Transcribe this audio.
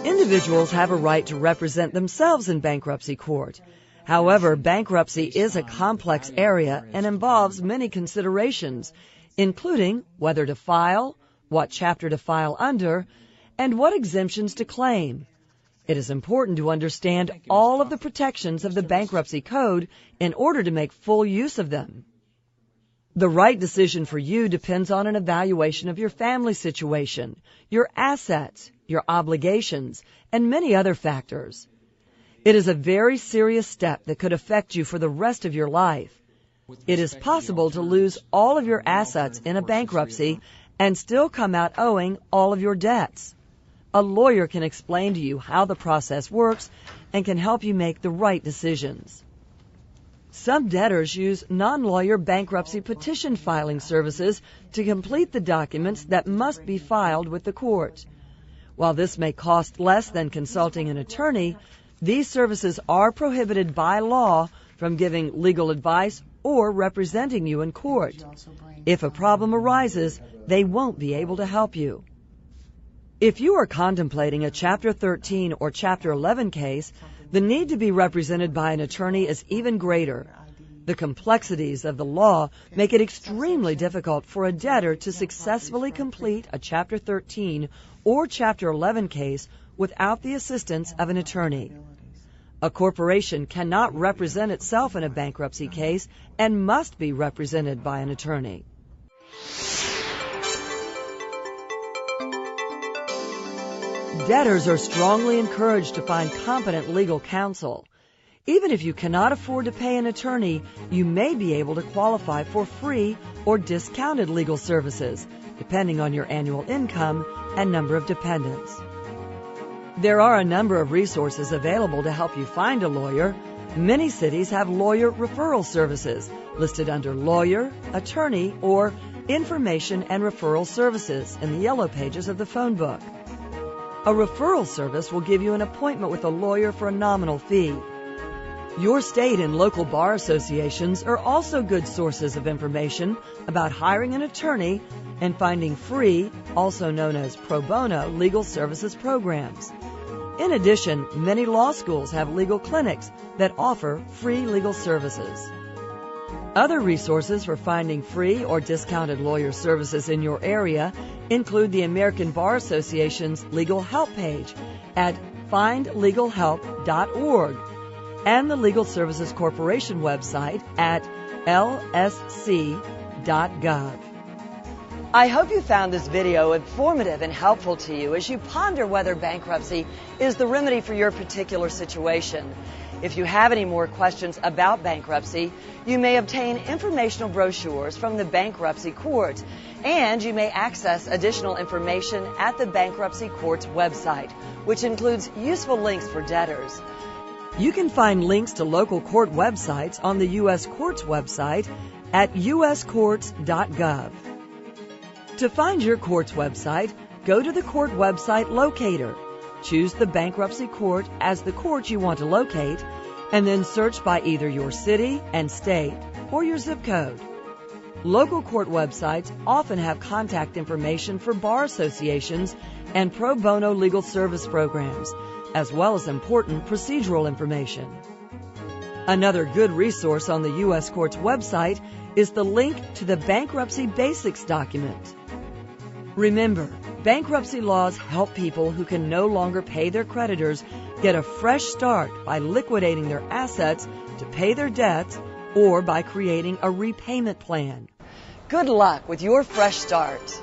Individuals have a right to represent themselves in bankruptcy court. However, bankruptcy is a complex area and involves many considerations, including whether to file, what chapter to file under, and what exemptions to claim. It is important to understand all of the protections of the Bankruptcy Code in order to make full use of them. The right decision for you depends on an evaluation of your family situation, your assets, your obligations, and many other factors. It is a very serious step that could affect you for the rest of your life. It is possible to lose all of your assets in a bankruptcy and still come out owing all of your debts. A lawyer can explain to you how the process works and can help you make the right decisions. Some debtors use non-lawyer bankruptcy petition filing services to complete the documents that must be filed with the court. While this may cost less than consulting an attorney, these services are prohibited by law from giving legal advice or representing you in court. If a problem arises, they won't be able to help you. If you are contemplating a Chapter 13 or Chapter 11 case, the need to be represented by an attorney is even greater. The complexities of the law make it extremely difficult for a debtor to successfully complete a Chapter 13 or Chapter 11 case without the assistance of an attorney. A corporation cannot represent itself in a bankruptcy case and must be represented by an attorney. Debtors are strongly encouraged to find competent legal counsel. Even if you cannot afford to pay an attorney, you may be able to qualify for free or discounted legal services, depending on your annual income and number of dependents. There are a number of resources available to help you find a lawyer. Many cities have lawyer referral services listed under lawyer, attorney, or information and referral services in the yellow pages of the phone book. A referral service will give you an appointment with a lawyer for a nominal fee. Your state and local bar associations are also good sources of information about hiring an attorney and finding free, also known as pro bono, legal services programs. In addition, many law schools have legal clinics that offer free legal services. Other resources for finding free or discounted lawyer services in your area include the American Bar Association's Legal Help page at findlegalhelp.org and the Legal Services Corporation website at lsc.gov. I hope you found this video informative and helpful to you as you ponder whether bankruptcy is the remedy for your particular situation. If you have any more questions about bankruptcy, you may obtain informational brochures from the Bankruptcy Court, and you may access additional information at the Bankruptcy Court's website, which includes useful links for debtors. You can find links to local court websites on the U.S. Court's website at uscourts.gov. To find your court's website, go to the court website locator. Choose the Bankruptcy Court as the court you want to locate, and then search by either your city and state or your zip code. Local court websites often have contact information for bar associations and pro bono legal service programs, as well as important procedural information. Another good resource on the U.S. Court's website is the link to the Bankruptcy Basics document. Remember, bankruptcy laws help people who can no longer pay their creditors get a fresh start by liquidating their assets to pay their debts or by creating a repayment plan. Good luck with your fresh start.